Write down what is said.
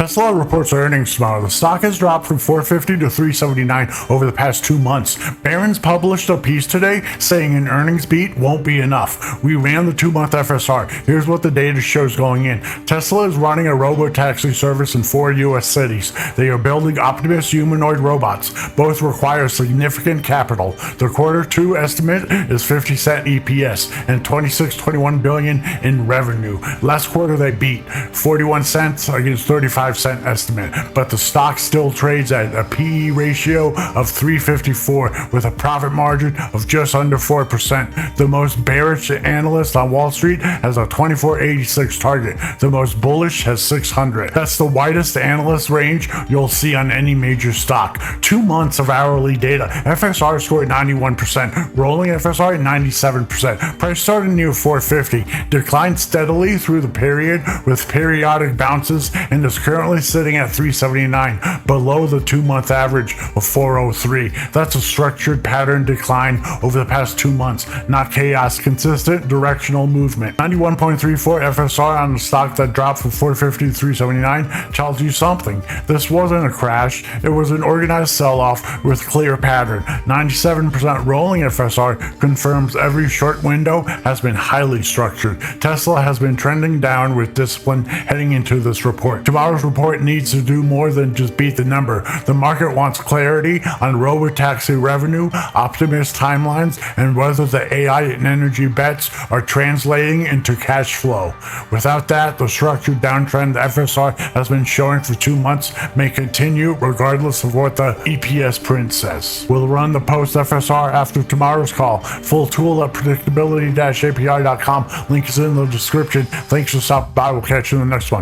Tesla reports earnings tomorrow. The stock has dropped from $450 to $379 over the past 2 months. Barrons published a piece today saying an earnings beat won't be enough. We ran the 2-month FSR. Here's what the data shows going in. Tesla is running a Robotaxi service in 4 U.S. cities. They are building Optimus humanoid robots. Both require significant capital. The Q2 estimate is 50-cent EPS and $21 billion in revenue. Last quarter they beat 41 cents against 35 cent estimate, but the stock still trades at a PE ratio of 354 with a profit margin of just under 4%. The most bearish analyst on Wall Street has a 2486 target. The most bullish has 600. That's the widest analyst range you'll see on any major stock. 2 months of hourly data. FSR score at 91%, rolling FSR at 97%. Price started near 450, declined steadily through the period with periodic bounces, and is currently sitting at 379, below the 2-month average of 403. That's a structured pattern decline over the past 2 months, not chaos. Consistent directional movement. 91.34 FSR on the stock that dropped from 450 to 379 tells you something. This wasn't a crash, it was an organized sell-off with clear pattern. 97% rolling FSR confirms every short window has been highly structured. Tesla has been trending down with discipline heading into this report. Tomorrow's report needs to do more than just beat the number. The market wants clarity on Robotaxi revenue, Optimus timelines, and whether the AI and energy bets are translating into cash flow. Without that, the structured downtrend the FSR has been showing for 2 months may continue regardless of what the EPS print says. We'll run the post FSR after tomorrow's call. Full tool at predictability-api.com. Link is in the description. Thanks for stopping by. We'll catch you in the next one.